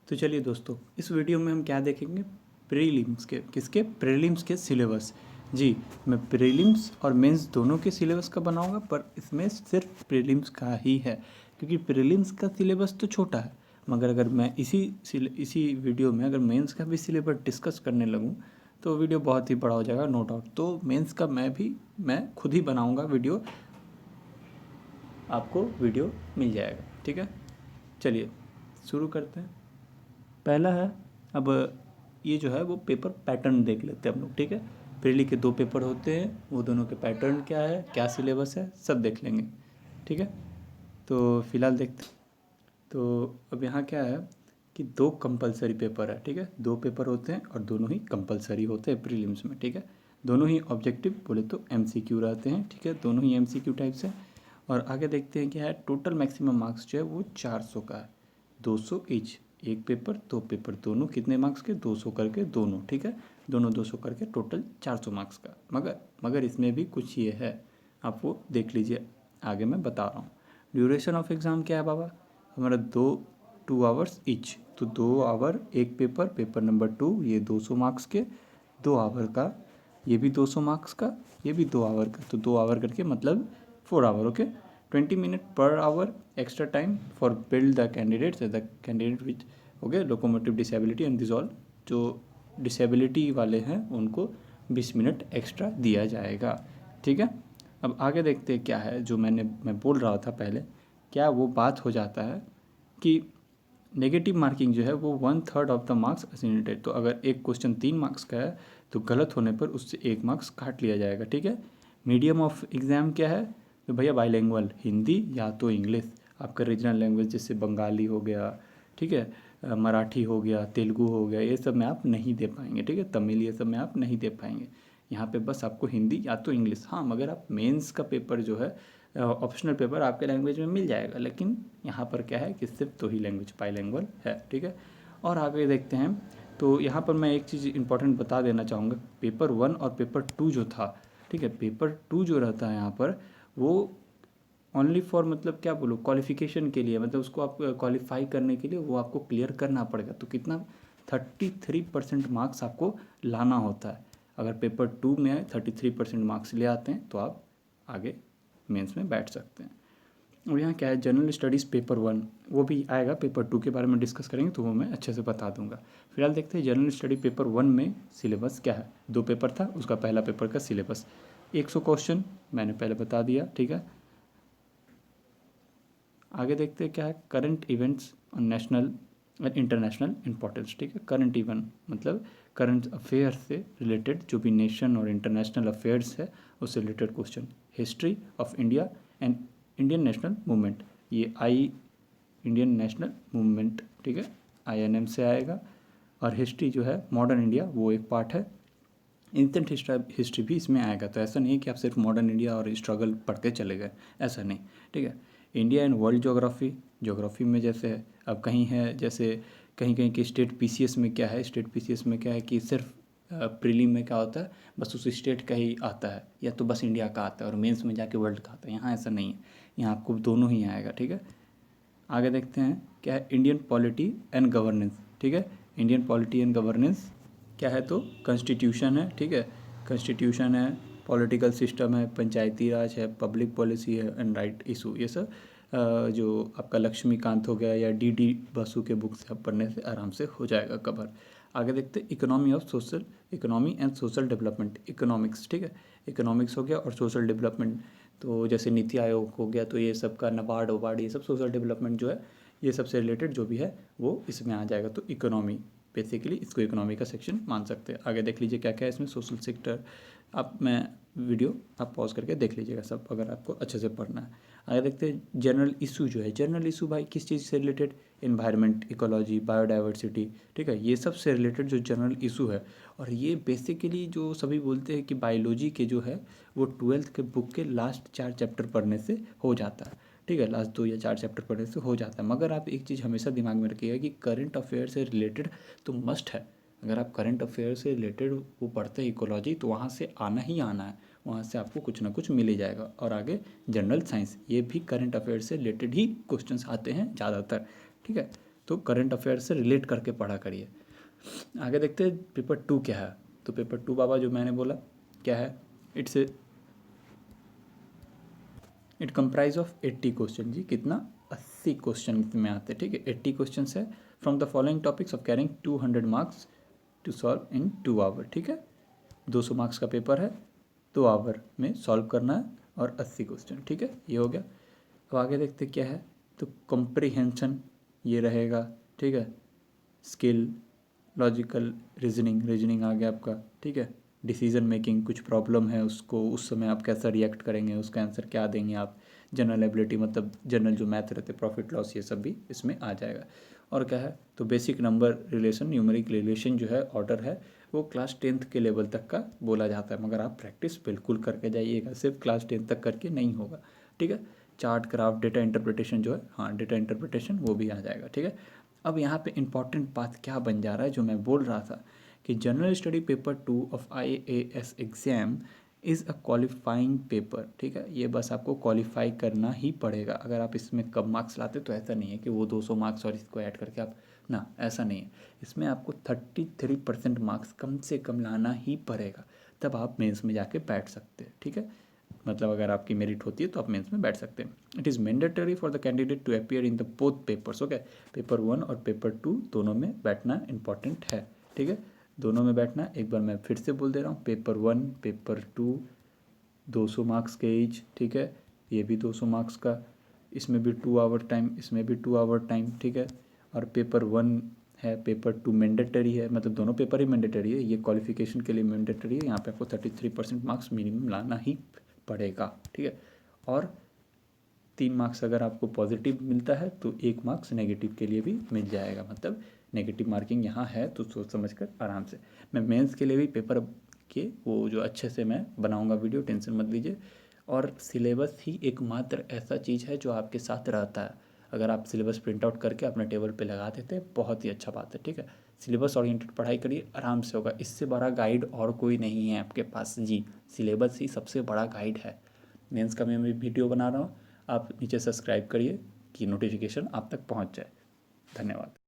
तो चलिए दोस्तों, इस वीडियो में हम क्या देखेंगे, प्रीलिम्स के किसके प्रीलिम्स के सिलेबस। जी, मैं प्रीलिम्स और मेंस दोनों के सिलेबस का बनाऊंगा, पर इसमें सिर्फ प्रीलिम्स का ही है, क्योंकि प्रीलिम्स का सिलेबस तो छोटा है। मगर अगर मैं इसी वीडियो में अगर मेंस का भी सिलेबस डिस्कस करने लगूँ तो वीडियो बहुत ही बड़ा हो जाएगा, नो डाउट। तो मेंस का मैं खुद ही बनाऊँगा वीडियो, आपको वीडियो मिल जाएगा, ठीक है। चलिए शुरू करते हैं। पहला है, अब ये जो है वो पेपर पैटर्न देख लेते हैं हम लोग, ठीक है। प्रीली के 2 पेपर होते हैं, वो दोनों के पैटर्न क्या है, क्या सिलेबस है, सब देख लेंगे, ठीक है। तो फिलहाल देखते। तो अब यहाँ क्या है कि 2 कंपलसरी पेपर है, ठीक है। 2 पेपर होते हैं और दोनों ही कंपलसरी होते हैं प्रीलिम्स में, ठीक है। दोनों ही ऑब्जेक्टिव बोले तो एमसीक्यू रहते हैं, ठीक है। दोनों ही एमसीक्यू टाइप से। और आगे देखते हैं क्या है, टोटल मैक्सिमम मार्क्स जो है वो 400 का है, 200 ईच। एक पेपर 2 पेपर दोनों कितने मार्क्स के, 200 करके दोनों, ठीक है। दोनों 200 करके टोटल 400 मार्क्स का। मगर इसमें भी कुछ ये है, आप वो देख लीजिए, आगे मैं बता रहा हूँ। ड्यूरेशन ऑफ एग्ज़ाम क्या है बाबा, हमारा 2 आवर्स ईच। तो 2 आवर एक पेपर, पेपर नंबर 2 ये 200 मार्क्स के, 2 आवर का, ये भी 200 मार्क्स का, ये भी 2 आवर का। तो 2 आवर करके मतलब 4 hour, okay. 20 minute per hour extra time for build the candidate which, okay, locomotive disability and this all. जो डिसेबिलिटी वाले हैं उनको 20 मिनट एक्स्ट्रा दिया जाएगा, ठीक है। अब आगे देखते हैं क्या है, जो मैं बोल रहा था पहले, क्या वो बात हो जाता है कि नेगेटिव मार्किंग जो है वो 1/3 ऑफ द मार्क्स असिनेटेड। तो अगर एक क्वेश्चन 3 मार्क्स का है तो गलत होने पर उससे 1 मार्क्स काट लिया जाएगा, ठीक है। मीडियम ऑफ एग्ज़ाम क्या है, तो भैया बाइलिंगुअल, हिंदी या तो इंग्लिश। आपका रीजनल लैंग्वेज जैसे बंगाली हो गया, ठीक है, मराठी हो गया, तेलुगु हो गया, ये सब में आप नहीं दे पाएंगे, ठीक है। तमिल, ये सब में आप नहीं दे पाएंगे। यहाँ पे बस आपको हिंदी या तो इंग्लिश। हाँ, मगर आप मेंस का पेपर जो है, ऑप्शनल पेपर आपके लैंग्वेज में मिल जाएगा, लेकिन यहाँ पर क्या है कि सिर्फ 2 ही लैंग्वेज बाइलिंगुअल है, ठीक है। और आगे देखते हैं। तो यहाँ पर मैं एक चीज़ इंपॉर्टेंट बता देना चाहूँगा, पेपर 1 और पेपर 2 जो था, ठीक है, पेपर 2 जो रहता है यहाँ पर, वो ओनली फॉर, मतलब क्या बोलूँ, क्वालिफिकेशन के लिए, मतलब उसको आप क्वालिफाई करने के लिए वो आपको क्लियर करना पड़ेगा। तो कितना, 33% मार्क्स आपको लाना होता है। अगर पेपर 2 में 33% मार्क्स ले आते हैं तो आप आगे मेंस में बैठ सकते हैं। और यहाँ क्या है, जनरल स्टडीज़ पेपर 1 वो भी आएगा, पेपर 2 के बारे में डिस्कस करेंगे तो वो मैं अच्छे से बता दूंगा। फिलहाल देखते हैं जनरल स्टडी पेपर 1 में सिलेबस क्या है। 2 पेपर था, उसका पहला पेपर का सिलेबस 100 क्वेश्चन मैंने पहले बता दिया, ठीक है। आगे देखते हैं क्या है, current events on national and international importance, ठीक है। करंट इवेंट मतलब करंट अफेयर से रिलेटेड, जो भी नेशन और इंटरनेशनल अफेयर्स है उससे related question. History of India and Indian national movement, ये इंडियन नेशनल मूवमेंट, ठीक है, INM से आएगा। और हिस्ट्री जो है मॉडर्न इंडिया, वो एक पार्ट है। इंस्टेंट हिस्ट्री भी इसमें आएगा। तो ऐसा नहीं है कि आप सिर्फ मॉडर्न इंडिया और स्ट्रगल पढ़ते चले गए, ऐसा नहीं, ठीक है। इंडिया एंड वर्ल्ड ज्योग्राफी में जैसे है, अब कहीं है जैसे कहीं कहीं के स्टेट PCS में क्या है, स्टेट PCS में क्या है कि सिर्फ प्रीलिम में क्या होता है, बस उस स्टेट का ही आता है, या तो बस इंडिया का आता है और मेंस में जाके वर्ल्ड का आता है। यहाँ ऐसा नहीं है, यहाँ आपको दोनों ही आएगा, ठीक है। आगे देखते हैं क्या है, इंडियन पॉलिटी एंड गवर्नेंस, ठीक है। इंडियन पॉलिटी एंड गवर्नेंस क्या है, तो कॉन्स्टिट्यूशन है, ठीक है। कॉन्स्टिट्यूशन है, पॉलिटिकल सिस्टम है, पंचायती राज है, पब्लिक पॉलिसी है एंड राइट इशू, ये सब जो आपका लक्ष्मीकांत हो गया या DD बसु के बुक से आप पढ़ने से आराम से हो जाएगा कवर। आगे देखते हैं economy and social development, economics, ठीक है। इकोनॉमिक्स हो गया और सोशल डेवलपमेंट, तो जैसे नीति आयोग हो गया, तो ये सब का नबार्ड वबार्ड, ये सब सोशल डेवलपमेंट जो है, ये सबसे रिलेटेड जो भी है वो इसमें आ जाएगा। तो इकोनॉमी, बेसिकली इसको इकोनॉमी का सेक्शन मान सकते हैं। आगे देख लीजिए क्या क्या है इसमें, सोशल सेक्टर, मैं वीडियो आप पॉज करके देख लीजिएगा सब, अगर आपको अच्छे से पढ़ना है। आगे देखते हैं जनरल इशू जो है, जनरल इशू भाई किस चीज़ से रिलेटेड, इन्वायरमेंट, इकोलॉजी, बायोडाइवर्सिटी, ठीक है, ये सब से रिलेटेड जो जनरल इशू है। और ये बेसिकली जो सभी बोलते हैं कि बायोलॉजी के जो है वो 12th के बुक के लास्ट 4 चैप्टर पढ़ने से हो जाता है, ठीक है, लास्ट 2 या 4 चैप्टर पढ़ने से हो जाता है। मगर आप एक चीज़ हमेशा दिमाग में रखिएगा कि करंट अफेयर से रिलेटेड तो मस्ट है। अगर आप करंट अफेयर से रिलेटेड वो पढ़ते हैं इकोलॉजी, तो वहाँ से आना ही आना है, वहाँ से आपको कुछ ना कुछ मिल ही जाएगा। और आगे जनरल साइंस, ये भी करंट अफेयर से रिलेटेड ही क्वेश्चंस आते हैं ज़्यादातर, ठीक है। तो करंट अफेयर से रिलेट करके पढ़ा करिए। आगे देखते हैं पेपर 2 क्या है। तो पेपर 2 बाबा जो मैंने बोला क्या है, इट कंप्राइज ऑफ 80 क्वेश्चन। जी कितना, 80 क्वेश्चन इसमें आते हैं, ठीक है। 80 क्वेश्चन है from the following topics of carrying 200 marks to solve in 2 hour, ठीक है। 200 मार्क्स का पेपर है, 2 आवर में सॉल्व करना है और 80 क्वेश्चन, ठीक है। ये हो गया। अब आगे देखते क्या है, तो कॉम्प्रिहेंशन ये रहेगा, ठीक है। स्किल, लॉजिकल रीजनिंग आ गया आपका, ठीक है। डिसीजन मेकिंग, कुछ प्रॉब्लम है उसको उस समय आप कैसा रिएक्ट करेंगे, उसका आंसर क्या देंगे आप। जनरल एबिलिटी मतलब जनरल जो मैथ रहते, प्रॉफिट लॉस, ये सब भी इसमें आ जाएगा। और क्या है, तो basic number relation, numeric relation जो है, ऑर्डर है, वो क्लास 10th के लेवल तक का बोला जाता है, मगर आप प्रैक्टिस बिल्कुल करके जाइएगा, सिर्फ क्लास 10th तक करके नहीं होगा, ठीक है। चार्ट ग्राफ, डेटा इंटरप्रिटेशन जो है, हाँ डेटा इंटरप्रिटेशन वो भी आ जाएगा, ठीक है। अब यहाँ पे इंपॉर्टेंट बात क्या बन जा रहा है, जो मैं बोल रहा था कि general study paper 2 of IAS exam is a qualifying paper, ठीक है। ये बस आपको क्वालिफाई करना ही पड़ेगा। अगर आप इसमें कम मार्क्स लाते तो ऐसा नहीं है कि वो 200 मार्क्स और इसको ऐड करके आप, ना ऐसा नहीं है। इसमें आपको 33% मार्क्स कम से कम लाना ही पड़ेगा, तब आप मेंस में जाके बैठ सकते हैं, ठीक है। मतलब अगर आपकी मेरिट होती है तो आप मेंस में बैठ सकते हैं। It is mandatory for the candidate to appear in the both papers, okay. Paper 1 और पेपर 2 दोनों में बैठना इंपॉर्टेंट है, ठीक है। दोनों में बैठना, एक बार मैं फिर से बोल दे रहा हूँ, पेपर 1 पेपर 2 200 मार्क्स के ईच, ठीक है। ये भी 200 मार्क्स का, इसमें भी 2 आवर टाइम, इसमें भी 2 आवर टाइम, ठीक है। और पेपर 1 है, पेपर 2 मैंडेटरी है, मतलब दोनों पेपर ही मैंडेटरी है, ये क्वालिफिकेशन के लिए मैंडेटरी है। यहाँ पे आपको 33% मार्क्स मिनिमम लाना ही पड़ेगा, ठीक है। और 3 मार्क्स अगर आपको पॉजिटिव मिलता है तो 1 मार्क्स नेगेटिव के लिए भी मिल जाएगा, मतलब नेगेटिव मार्किंग यहाँ है, तो सोच समझ कर आराम से। मैं मेंस के लिए भी पेपर के वो जो अच्छे से मैं बनाऊंगा वीडियो, टेंशन मत लीजिए। और सिलेबस ही एकमात्र ऐसा चीज़ है जो आपके साथ रहता है। अगर आप सिलेबस प्रिंट आउट करके अपने टेबल पे लगा देते हैं, बहुत ही अच्छा बात है, ठीक है। सिलेबस ओरिएंटेड पढ़ाई करिए, आराम से होगा। इससे बड़ा गाइड और कोई नहीं है आपके पास जी, सिलेबस ही सबसे बड़ा गाइड है। मेंस का मैं वीडियो बना रहा हूँ, आप नीचे सब्सक्राइब करिए कि नोटिफिकेशन आप तक पहुँच जाए। धन्यवाद।